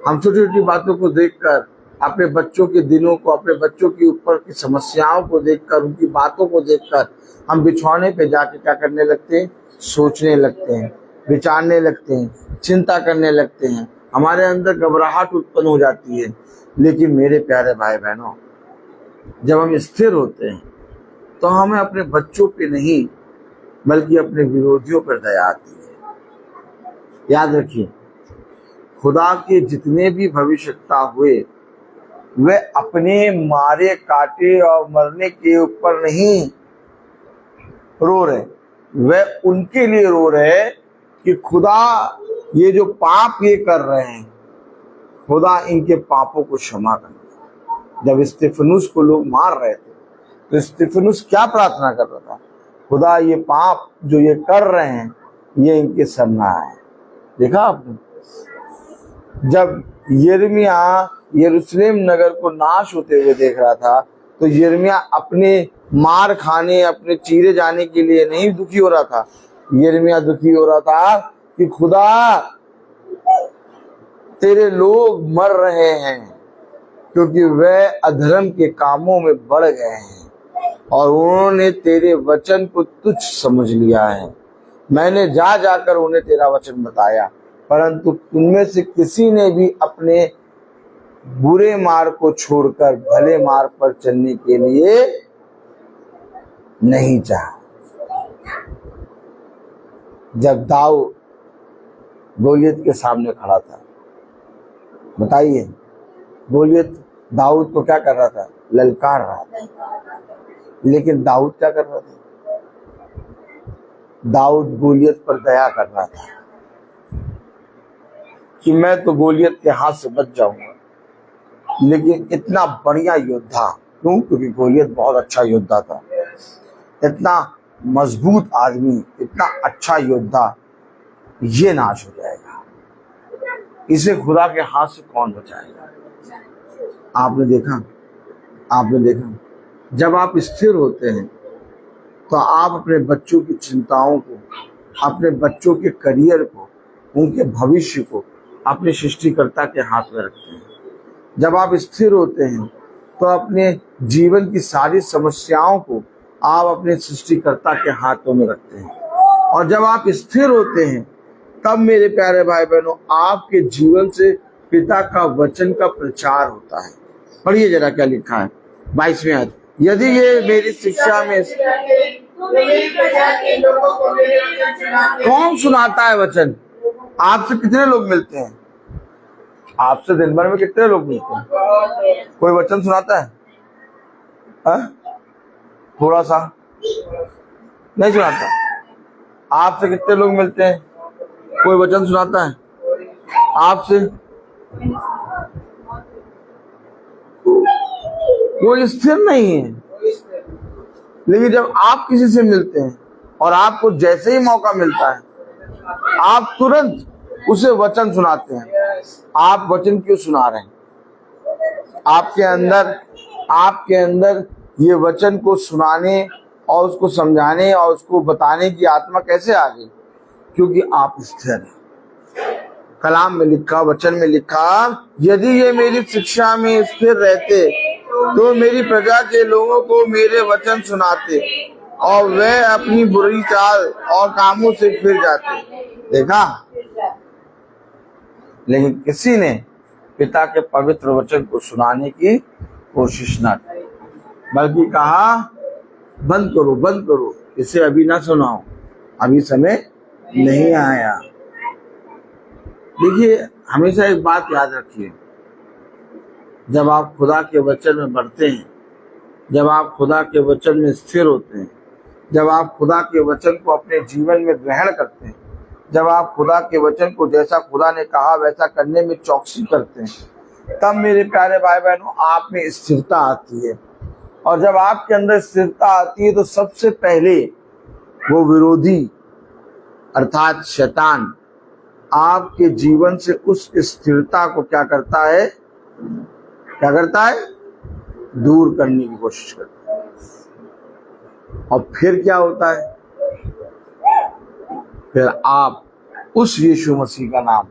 हम छोटी छोटी बातों को देखकर, अपने बच्चों के दिनों को, अपने बच्चों के ऊपर की समस्याओं को देखकर, उनकी बातों को देखकर हम बिछौने पे जाके क्या करने लगते हैं? सोचने लगते हैं, विचारने लगते हैं, चिंता करने लगते हैं। हमारे अंदर घबराहट उत्पन्न हो जाती है। लेकिन मेरे प्यारे भाई बहनों, जब हम स्थिर होते हैं तो हमें अपने बच्चों पे नहीं बल्कि अपने विरोधियों पर दया आती है। याद रखिए, खुदा के जितने भी भविष्यवक्ता हुए वे अपने मारे काटे और मरने के ऊपर नहीं रो रहे, वे उनके लिए रो रहे कि खुदा ये जो पाप ये कर रहे हैं, खुदा इनके पापों को क्षमा कर। जब स्तिफनुस को लोग मार रहे थे तो स्तिफनुस क्या प्रार्थना कर रहा था? खुदा ये पाप जो ये कर रहे हैं ये इनके सामने आए। देखा आपने? जब यिर्मयाह यरूशलेम नगर को नाश होते हुए देख रहा था तो यिर्मयाह अपने मार खाने, अपने चीरे जाने के लिए नहीं दुखी हो रहा था। यिर्मयाह दुखी हो रहा था कि खुदा तेरे लोग मर रहे हैं क्योंकि वे अधर्म के कामों में बढ़ गए हैं और उन्होंने तेरे वचन को तुच्छ समझ लिया है। मैंने जा जाकर उन्हें तेरा वचन बताया, परंतु तुममें से किसी ने भी अपने बुरे मार्ग को छोड़कर भले मार्ग पर चलने के लिए नहीं चाहा। जब दाऊद गोलियत के सामने खड़ा था, बताइए, गोलियत दाऊद को क्या कर रहा था? ललकार रहा था। लेकिन दाऊद क्या कर रहा था? दाऊद गोलियत पर दया कर रहा था कि मैं तो गोलियत के हाथ से बच जाऊंगा। लेकिन इतना बढ़िया योद्धा, क्यों? क्योंकि गोलियत बहुत अच्छा योद्धा था, इतना मजबूत आदमी, इतना अच्छा योद्धा, ये नाश हो जाएगा, इसे खुदा के हाथ से कौन बचाएगा? आपने देखा, जब आप स्थिर होते हैं तो आप अपने बच्चों की चिंताओं को, अपने बच्चों के करियर को, उनके भविष्य को अपने सृष्टिकर्ता के हाथ में रखते हैं। जब आप स्थिर होते हैं तो अपने जीवन की सारी समस्याओं को आप अपने सृष्टिकर्ता के हाथों में रखते हैं। और जब आप स्थिर होते हैं तब मेरे प्यारे भाई बहनों, आपके जीवन से पिता का वचन का प्रचार होता है। पढ़िए जरा क्या लिखा है 22वीं आयत, यदि ये मेरी शिक्षा में। कौन सुनाता है वचन? आपसे कितने लोग मिलते हैं? आपसे दिन भर में कितने लोग मिलते हैं? कोई वचन सुनाता है? थोड़ा सा नहीं सुनाता। आपसे कितने लोग मिलते हैं? कोई वचन सुनाता है आपसे? कोई स्थिर नहीं है। लेकिन जब आप किसी से मिलते हैं और आपको जैसे ही मौका मिलता है आप तुरंत उसे वचन सुनाते हैं। आप वचन क्यों सुना रहे हैं? आपके अंदर ये वचन को सुनाने और उसको समझाने और उसको बताने की आत्मा कैसे आ गई? क्योंकि आप स्थिर हैं। कलाम में लिखा, वचन में लिखा, यदि ये मेरी शिक्षा में स्थिर रहते तो मेरी प्रजा के लोगों को मेरे वचन सुनाते और वे अपनी बुरी चाल और कामों से फिर जाते। देखा, लेकिन किसी ने पिता के पवित्र वचन को सुनाने की कोशिश न की, बल्कि कहा बंद करो, इसे अभी ना सुनाओ, अभी समय नहीं आया। देखिए, हमेशा एक बात याद रखिए, जब आप खुदा के वचन में बढ़ते हैं, जब आप खुदा के वचन में स्थिर होते हैं, जब आप खुदा के वचन को अपने जीवन में ग्रहण करते हैं, जब आप खुदा के वचन को जैसा खुदा ने कहा वैसा करने में चौकसी करते हैं, तब मेरे प्यारे भाई बहनों आप में स्थिरता आती है। और जब आपके अंदर स्थिरता आती है तो सबसे पहले वो विरोधी अर्थात शैतान आपके जीवन से उस स्थिरता को क्या करता है, दूर करने की कोशिश करता है। और फिर क्या होता है, फिर आप उस यीशु मसीह का नाम,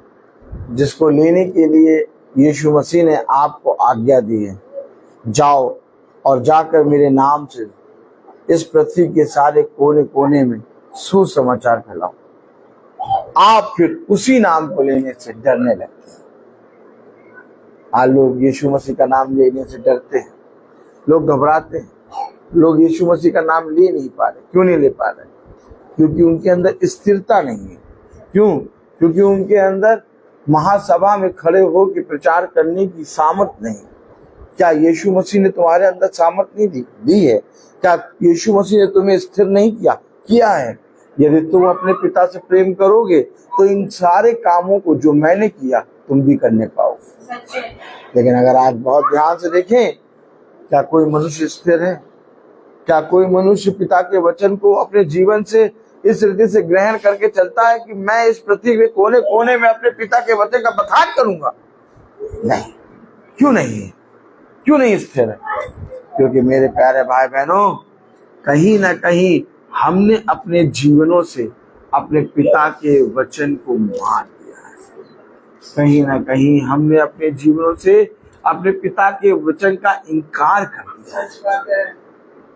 जिसको लेने के लिए यीशु मसीह ने आपको आज्ञा दी है, जाओ और जाकर मेरे नाम से इस पृथ्वी के सारे कोने कोने में सुसमाचार फैलाओ, आप फिर उसी नाम को लेने से डरने लगते हैं। आज लोग यीशु मसीह का नाम लेने से डरते हैं, लोग घबराते हैं, लोग यीशु मसीह का नाम ले नहीं पा रहे। क्यों नहीं ले पा रहे? क्योंकि उनके अंदर स्थिरता नहीं है। क्यों? क्योंकि उनके अंदर महासभा में खड़े होकर प्रचार करने की सामर्थ्य नहीं। क्या यीशु मसीह ने तुम्हारे अंदर सामर्थ्य नहीं दी है? क्या यीशु मसीह ने तुम्हें स्थिर नहीं किया है? यदि तुम अपने पिता से प्रेम करोगे तो इन सारे कामों को जो मैंने किया तुम भी करने पाओगे। लेकिन अगर आज बहुत ध्यान से देखें, क्या कोई मनुष्य स्थिर है? क्या कोई मनुष्य पिता के वचन को अपने जीवन से इस रीति से ग्रहण करके चलता है कि मैं इस पृथ्वी के कोने कोने में अपने पिता के वचन का बखान करूंगा? नहीं। क्यों नहीं है? क्यों नहीं स्थिर है? क्योंकि मेरे प्यारे भाई बहनों, कहीं ना कहीं हमने अपने जीवनों से अपने पिता के वचन को मार दिया है। कहीं ना कहीं हमने अपने जीवनों से अपने पिता के वचन का इनकार कर दिया है।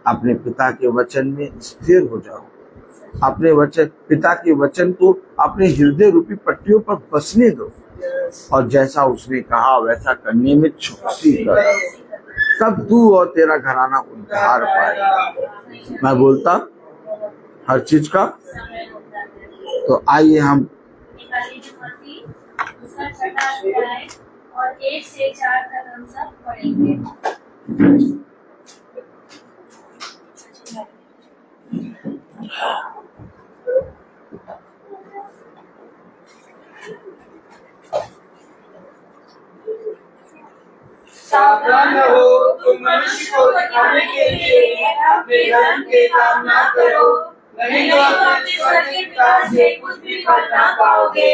अपने पिता के वचन में स्थिर हो जाओ। अपने पिता के वचन को अपने हृदय रूपी पट्टियों पर बसने दो और जैसा उसने कहा वैसा करने में चौकसी कर, तब तू और तेरा घराना उद्धार पाएगा। मैं बोलता हर चीज का। तो आइए हम और 1 से 4 तक हम सब पढ़ेंगे। सावधान रहो, तुम मनुष्य को दिखाने के लिए अपने धन के काम ना करो, नहीं तो अपने स्वर्गीय पिता से कुछ भी फल ना पाओगे।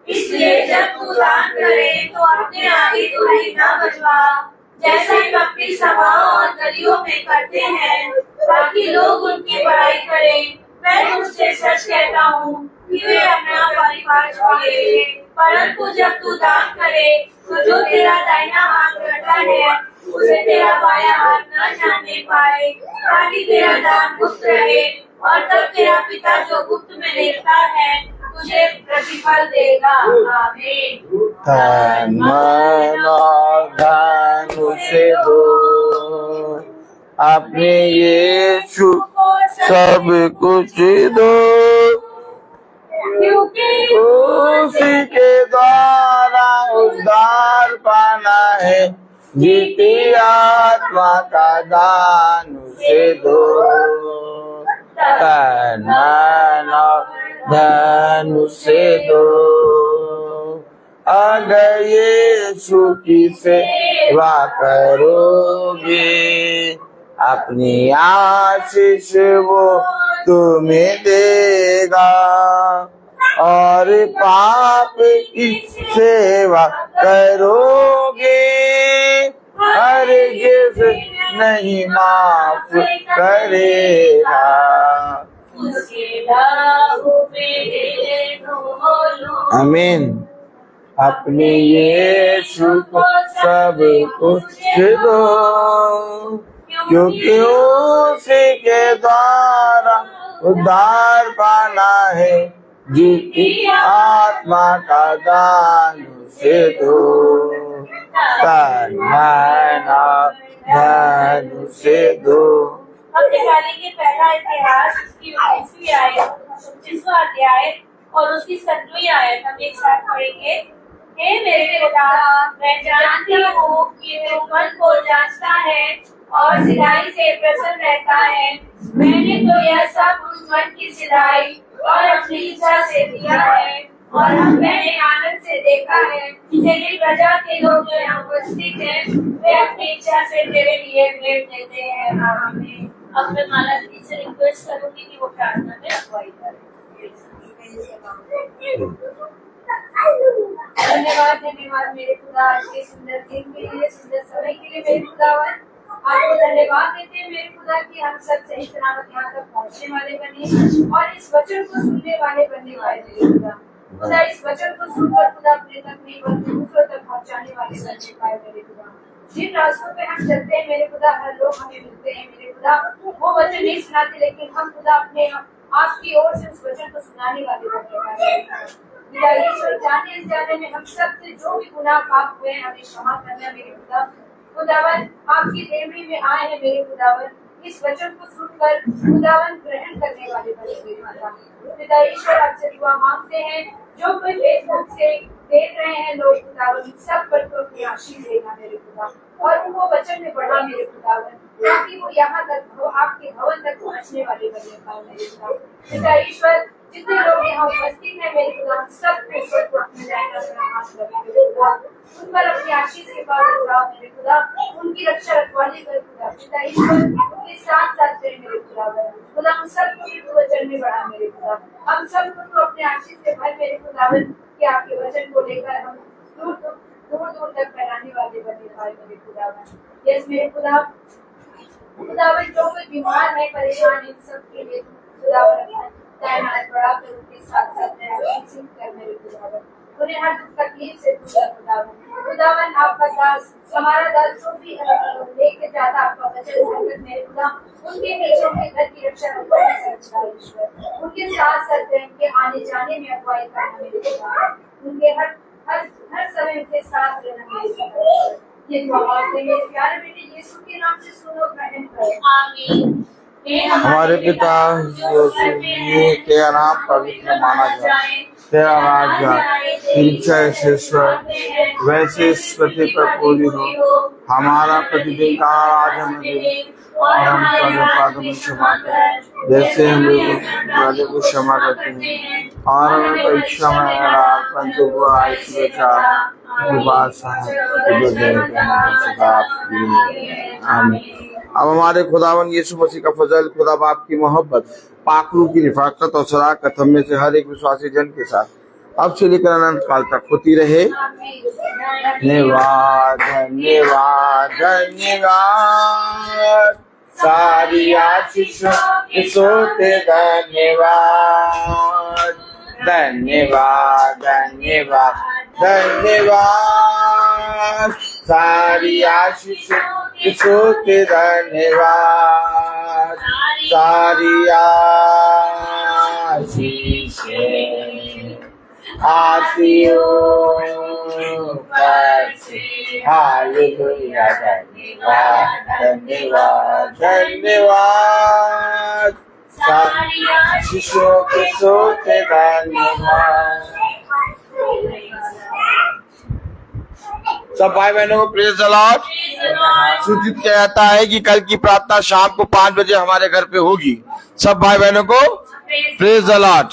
इसलिए जब तू दान करे तो अपने आगे दूरी ना बजवा, जैसा कपटी सभाओं और गलियों में करते हैं, ताकि लोग उनकी बड़ाई करें। मैं तुझसे सच कहता हूँ कि वे अपना परिवार छोड़ेंगे। परंतु जब तू दान करे तो जो तेरा दाहिना हाथ करता है उसे तेरा बायां हाथ न जानने पाए, ताकि तेरा दान गुप्त रहे, और तब तेरा पिता जो गुप्त में देखता है तुझे प्रतिफल देगा। आमीन। धन उसे दो, अपने यीशु सब कुछ दो, क्योंकि उसी के द्वारा उद्धार पाना है। जीती आत्मा का दान उसे दो, तन मन और धन उसे दो। अगर यीशु की सेवा करोगे अपनी आशीष वो तुम्हें देगा, और पाप की सेवा करोगे हरगिज़ नहीं माफ करेगा। आमीन। अपने यीशु को सब कुछ दो, क्योंकि उसी के द्वारा उद्धार पाना है, जिसकी आत्मा का दान उसे दो, दान उसे दो। हम निकालेंगे के पहला इतिहास उसकी 29वां अध्याय और उसकी 7वीं आयत हम एक साथ पढ़ेंगे। हे मेरे खुदा, मैं जानती हूँ कि तू मन को जांचता है और सिधाई से प्रसन्न रहता है। मैंने तो यह सब उस मन की सिधाई और अपनी इच्छा से दिया है, और हम मैंने आनंद से देखा है। तेरी प्रजा के लोग जो यहाँ उपस्थित हैं, वे अपनी इच्छा से तेरे लिए भेंट देते हैं। आमीन। अब मैं माला दी से रिक्वेस्ट करूंगी कि वो प्रार्थना में अगुवाई करें। धन्यवाद धन्यवाद मेरे खुदा, आज के सुंदर दिन के लिए, सुंदर समय के लिए मेरे खुदावन। आपको धन्यवाद देते हैं मेरे खुदा कि हम सब सही सलामत यहाँ तक पहुँचने वाले बने और इस वचन को सुनने वाले बनने वाले मेरे खुदा। खुदा इस वचन को सुनकर खुदा अपने तक नहीं बल्कि दूसरों तक पहुँचाने वाले बनने पाए मेरे खुदा। जिन रास्तों पे हम चलते हैं मेरे खुदा, हर लोग हमें मिलते हैं मेरे खुदा, वो वचन नहीं सुनाते, लेकिन हम खुदा अपने आपकी ओर से उस वचन को सुनाने वाले बनने पाए। ईश्वर, जाने अनजाने में हम सब से जो भी गुनाह पाप हुए हैं हमें क्षमा करना मेरे खुदा। खुदावन आपकी देवरी में आए हैं मेरे खुदावन, इस वचन को सुनकर खुदावन ग्रहण करने वाले बने मेरे खुदा। खुदा ईश्वर, आपसे दुआ मांगते हैं, जो कोई फेसबुक से देख रहे हैं लोग खुदावन, सब पर तो अपनी आशीष देना मेरे खुदा और उनको वचन में बढ़ा मेरे खुदावन, ताकि वो यहाँ तक आपके भवन तक पहुँचने वाले बने पाए मेरे खुदा। खुदा ईश्वर, जितने लोग यहाँ उपस्थित हैं मेरे खुदा, सब को अपने हाथ लगे मेरे खुदा, उन पर अपनी आशीष के पास जाओ मेरे खुदा, उनकी रक्षा रखवाली कर खुदा। खुदा ईश्वर, उनके साथ साथ रहे मेरे खुदा। खुदा हम सबको भी वचन में बढ़ा मेरे खुदा, हम सबको तो अपने आशीष से भर मेरे खुदावन, कि आपके वचन को लेकर हम दूर दूर तक फैलाने वाले बने पाए मेरे खुदावन। यस मेरे खुदा, खुदावन जो कोई बीमार है, परेशान, इन सब के लिए खुदावन तैनात बढ़ा कर उनके साथ साथ कर मेरे खुदावन, उन्हें हर तकलीफ से दूर खुदावन। खुदावन आपका दास, हमारा दास जो भी लेके जाता आपका वचन मेरे खुदा, उनके नीचे उनके घर की रक्षा ईश्वर, उनके साथ साथ उनके आने जाने में अगुवाई करना मेरे खुदा, उनके हर हर समय उनके साथ रहना मेरे खुदा। ये दुआ मांगते हैं मेरे प्यारे बेटे यीशु के नाम से, सुनो ग्रहण करो। आमीन। हमारे पिता के नाम पवित्र माना जाए, तेरा राज्य आए, तेरी इच्छा ईश्वर वैसे इस पृथ्वी पर पूरी हो। हमारा प्रतिदिन का आज हमें दे और हम अपराधों को क्षमा करें, जैसे हम अपराधों को क्षमा करते हैं, और हमें परीक्षा में न डाल, परंतु बुराई से बचा। आमीन। अब हमारे खुदावन यीशु मसीह का फजल, खुदा बाप की मोहब्बत, पाकरू की रिफाकत और शराकत हम में से हर एक विश्वासी जन के साथ अब से लेकर अनंत काल तक होती रहे। धन्यवाद धन्यवाद धन्यवाद, सारी आशीषों के सोते धन्यवाद, धन्यवाद धन्यवाद धन्यवाद, सारी आशीषों के सोते धन्यवाद, सारी आशीषें आती ऊपर से। हालेलुया, धन्यवाद धन्यवाद धन्यवाद, सारी आशीषों के सोते धन्यवाद। सब भाई बहनों को प्रेज द लॉर्ड। सूचित किया जाता है कि कल की प्रार्थना शाम को 5 बजे हमारे घर पे होगी। सब भाई बहनों को प्रेज द लॉर्ड।